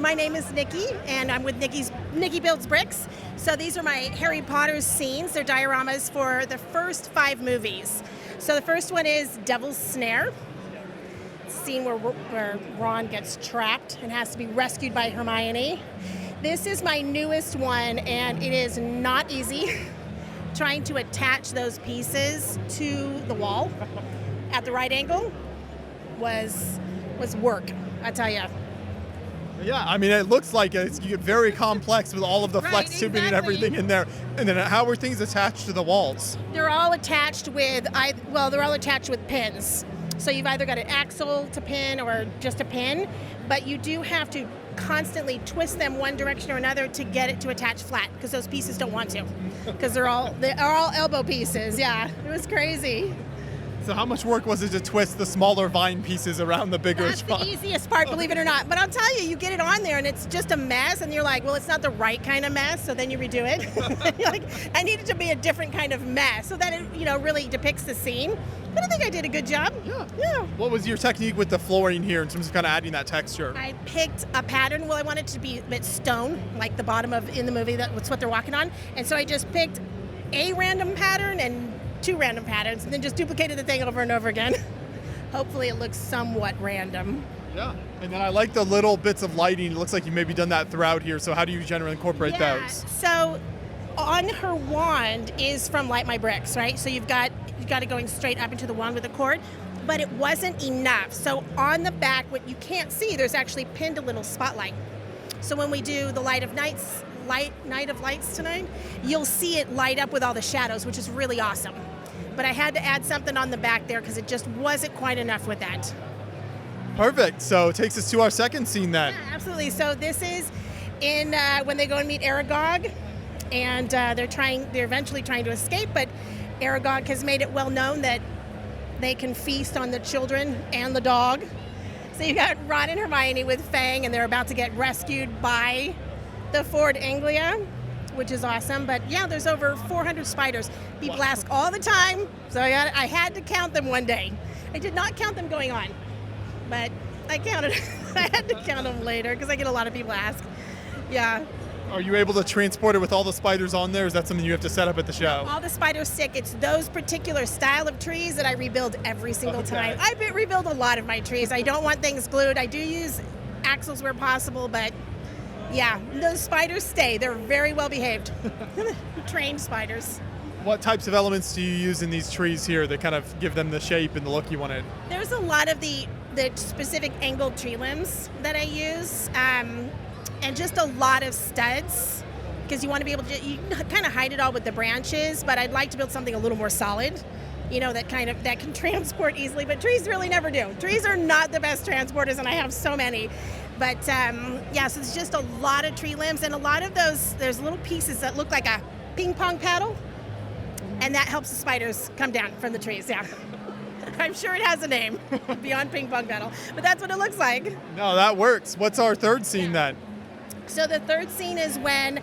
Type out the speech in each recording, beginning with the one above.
my name is Nikki, and I'm with Nikki Builds Bricks. So these are my Harry Potter scenes. They're dioramas for the first 5 movies. So the first one is Devil's Snare. It's a scene where Ron gets trapped and has to be rescued by Hermione. This is my newest one, and it is not easy. Trying to attach those pieces to the wall at the right angle was work, I tell you. Yeah, I mean, it looks like it's very complex with all of the flex tubing and everything in there. And then how are things attached to the walls? They're all attached with pins. So you've either got an axle to pin or just a pin, but you do have to constantly twist them one direction or another to get it to attach flat, because those pieces don't want to, because they're all elbow pieces. Yeah, it was crazy. So how much work was it to twist the smaller vine pieces around the bigger spot? That's the easiest part, believe it or not. But I'll tell you, you get it on there and it's just a mess, and you're like, well, it's not the right kind of mess, so then you redo it. You're like, I need it to be a different kind of mess, so that it, really depicts the scene. But I think I did a good job. Yeah. What was your technique with the flooring here in terms of kind of adding that texture? I picked a pattern. Well, I wanted it to be a bit stone, like the bottom in the movie. That's what they're walking on. And so I just picked a random pattern and 2 random patterns, and then just duplicated the thing over and over again. Hopefully it looks somewhat random. Yeah, and then I like the little bits of lighting. It looks like you maybe done that throughout here. So how do you generally incorporate those? So on her wand is from Light My Bricks, right? So you've got it going straight up into the wand with a cord, but it wasn't enough. So on the back, what you can't see, there's actually pinned a little spotlight. So when we do the Night of Lights tonight, you'll see it light up with all the shadows, which is really awesome. But I had to add something on the back there because it just wasn't quite enough with that. Perfect. So it takes us to our second scene then. Yeah, absolutely. So this is in when they go and meet Aragog, and they're eventually trying to escape, but Aragog has made it well known that they can feast on the children and the dog. So you've got Ron and Hermione with Fang, and they're about to get rescued by the Ford Anglia, which is awesome. But yeah, there's over 400 spiders. People ask all the time, so I had to count them one day. I did not count them going on, but I counted. I had to count them later because I get a lot of people ask. Yeah. Are you able to transport it with all the spiders on there? Or is that something you have to set up at the show? All the spiders stick. It's those particular style of trees that I rebuild every single time. I rebuild a lot of my trees. I don't want things glued. I do use axles where possible, but yeah, those spiders stay. They're very well behaved. Trained spiders. What types of elements do you use in these trees here that kind of give them the shape and the look you wanted? There's a lot of the specific angled tree limbs that I use. And just a lot of studs, because you want to be able to, you kind of hide it all with the branches, but I'd like to build something a little more solid, that can transport easily, but trees really never do. Trees are not the best transporters, and I have so many. But so it's just a lot of tree limbs, and a lot of those, there's little pieces that look like a ping pong paddle, and that helps the spiders come down from the trees, yeah. I'm sure it has a name, beyond ping pong paddle, but that's what it looks like. No, that works. What's our third scene then? So the third scene is when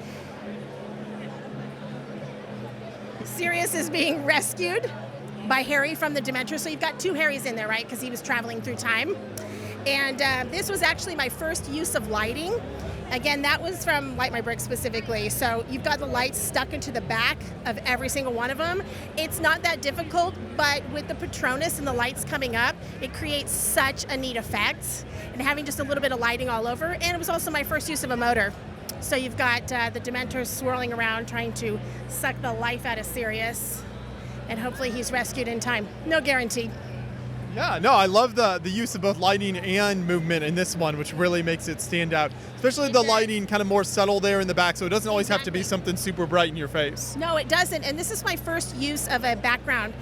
Sirius is being rescued by Harry from the Dementor. So you've got 2 Harrys in there, right? Because he was traveling through time. And this was actually my first use of lighting. Again, that was from Light My Bricks specifically. So you've got the lights stuck into the back of every single one of them. It's not that difficult, but with the Patronus and the lights coming up, it creates such a neat effect. And having just a little bit of lighting all over. And it was also my first use of a motor. So you've got the Dementors swirling around trying to suck the life out of Sirius. And hopefully he's rescued in time. No guarantee. Yeah, no, I love the use of both lighting and movement in this one, which really makes it stand out. Especially the lighting kind of more subtle there in the back, so it doesn't always have to be something super bright in your face. No, it doesn't. And this is my first use of a background.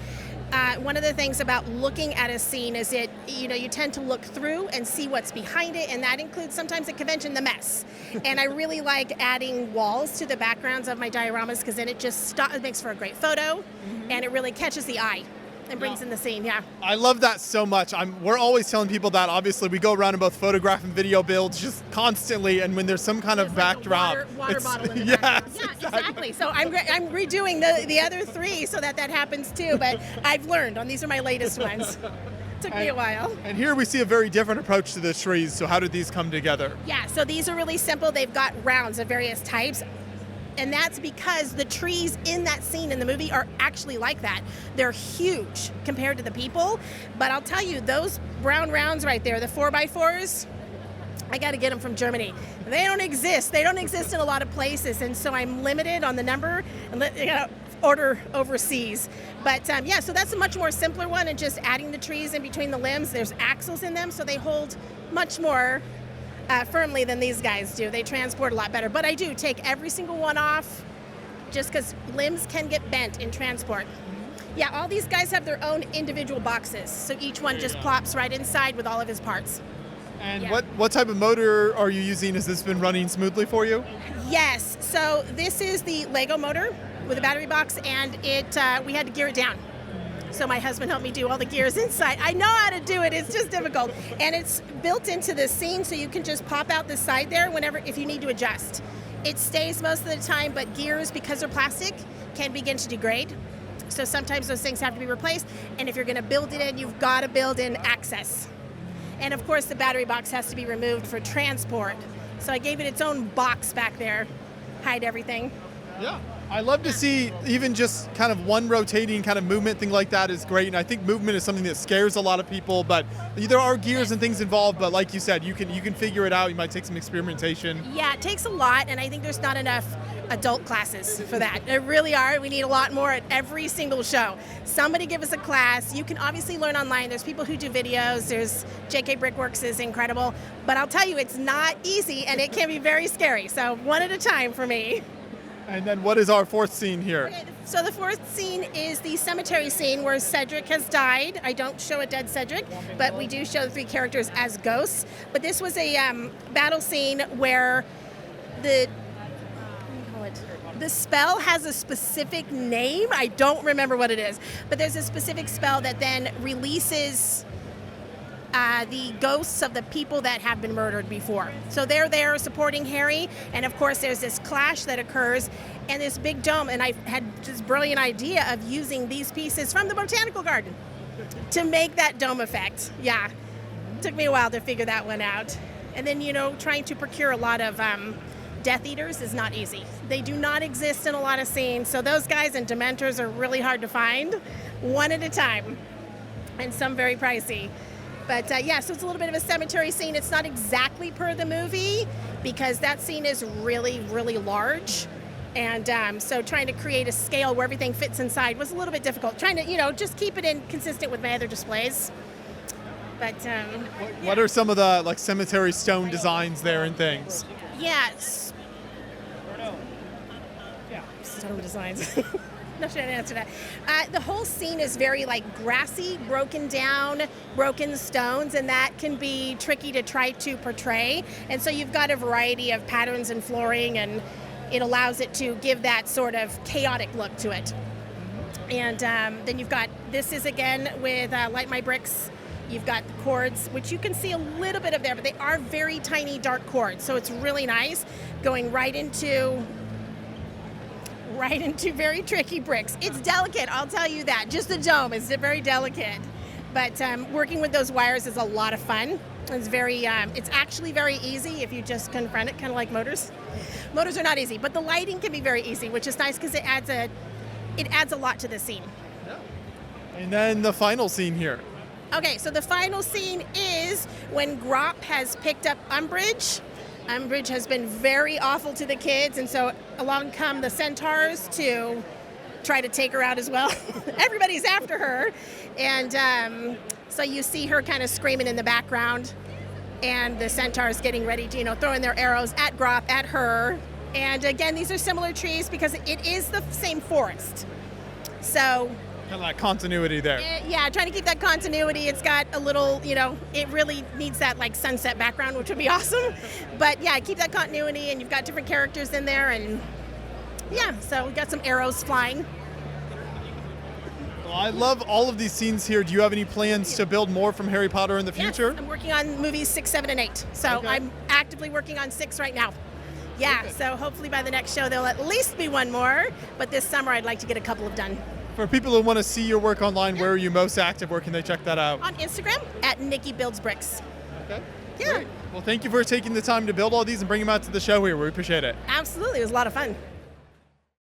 One of the things about looking at a scene is you tend to look through and see what's behind it, and that includes sometimes at convention the mess. And I really like adding walls to the backgrounds of my dioramas because then it makes for a great photo, and it really catches the eye and brings in the scene. Yeah. I love that so much. We're always telling people that. Obviously, we go around in both photograph and video builds just constantly, and when there's some kind of backdrop, like water bottle in the background. Yeah, exactly. So I'm redoing the other 3 so that happens too. But I've learned on these are my latest ones. Took me a while. And here we see a very different approach to the trees. So how did these come together? Yeah, so these are really simple. They've got rounds of various types. And that's because the trees in that scene in the movie are actually like that. They're huge compared to the people. But I'll tell you, those brown rounds right there, the 4x4s, I got to get them from Germany. They don't exist. They don't exist in a lot of places. And so I'm limited on the number and order overseas. But yeah, so that's a much more simpler one, and just adding the trees in between the limbs. There's axles in them, so they hold much more firmly than these guys do. They transport a lot better. But I do take every single one off just because limbs can get bent in transport. Yeah, all these guys have their own individual boxes. So each one just plops right inside with all of his parts. And what type of motor are you using? Has this been running smoothly for you? Yes. So this is the Lego motor with a battery box, and we had to gear it down. So my husband helped me do all the gears inside. I know how to do it, it's just difficult. And it's built into the scene, so you can just pop out the side there if you need to adjust. It stays most of the time, but gears, because they're plastic, can begin to degrade. So sometimes those things have to be replaced. And if you're gonna build it in, you've gotta build in access. And of course the battery box has to be removed for transport. So I gave it its own box back there, hide everything. Yeah. I love to see even just kind of one rotating kind of movement thing like that is great. And I think movement is something that scares a lot of people, but there are gears and things involved, but like you said, you can figure it out. You might take some experimentation. Yeah, it takes a lot, and I think there's not enough adult classes for that. There really are. We need a lot more at every single show. Somebody give us a class. You can obviously learn online. There's people who do videos. There's JK Brickworks is incredible, but I'll tell you, it's not easy, and it can be very scary. So one at a time for me. And then what is our fourth scene here? Okay, so the fourth scene is the cemetery scene where Cedric has died. I don't show a dead Cedric, but we do show the three characters as ghosts. But this was a battle scene where the spell has a specific name. I don't remember what it is, but there's a specific spell that then releases the ghosts of the people that have been murdered before. So they're there supporting Harry, and of course there's this clash that occurs and this big dome, and I had this brilliant idea of using these pieces from the botanical garden to make that dome effect. Yeah, took me a while to figure that one out. And then, trying to procure a lot of Death Eaters is not easy. They do not exist in a lot of scenes, so those guys and Dementors are really hard to find, one at a time, and some very pricey. But yeah, so it's a little bit of a cemetery scene. It's not exactly per the movie because that scene is really, really large. And so trying to create a scale where everything fits inside was a little bit difficult. Trying to, just keep it in consistent with my other displays. But what are some of the cemetery stone designs there and things? Yeah. Stone designs. No, should I answer that? The whole scene is very grassy, broken down, broken stones, and that can be tricky to try to portray. And so you've got a variety of patterns and flooring, and it allows it to give that sort of chaotic look to it. And then you've got, this is again with Light My Bricks. You've got the cords, which you can see a little bit of there, but they are very tiny, dark cords. So it's really nice going right into very tricky bricks. It's delicate, I'll tell you that. Just the dome is very delicate. But working with those wires is a lot of fun. It's actually very easy if you just confront it, kind of like motors. Motors are not easy, but the lighting can be very easy, which is nice because it adds a lot to the scene. Yeah. And then the final scene here. Okay, so the final scene is when Grop has picked up Umbridge. Umbridge has been very awful to the kids, and so along come the centaurs to try to take her out as well. Everybody's after her, and so you see her kind of screaming in the background, and the centaurs getting ready to, throwing their arrows at Grop, at her. And again, these are similar trees because it is the same forest. So kind of that continuity there. Yeah, trying to keep that continuity. It's got a little, it really needs that sunset background, which would be awesome. But yeah, keep that continuity, and you've got different characters in there, and yeah, so we've got some arrows flying. Well, I love all of these scenes here. Do you have any plans to build more from Harry Potter in the future? Yes, I'm working on movies 6, 7, and 8. So okay. I'm actively working on 6 right now. Yeah, okay. So hopefully by the next show there'll at least be one more, but this summer I'd like to get a couple of done. For people who want to see your work online, where are you most active? Where can they check that out? On Instagram at Nikki Builds Bricks. Okay. Yeah. Great. Well, thank you for taking the time to build all these and bring them out to the show here. We appreciate it. Absolutely. It was a lot of fun.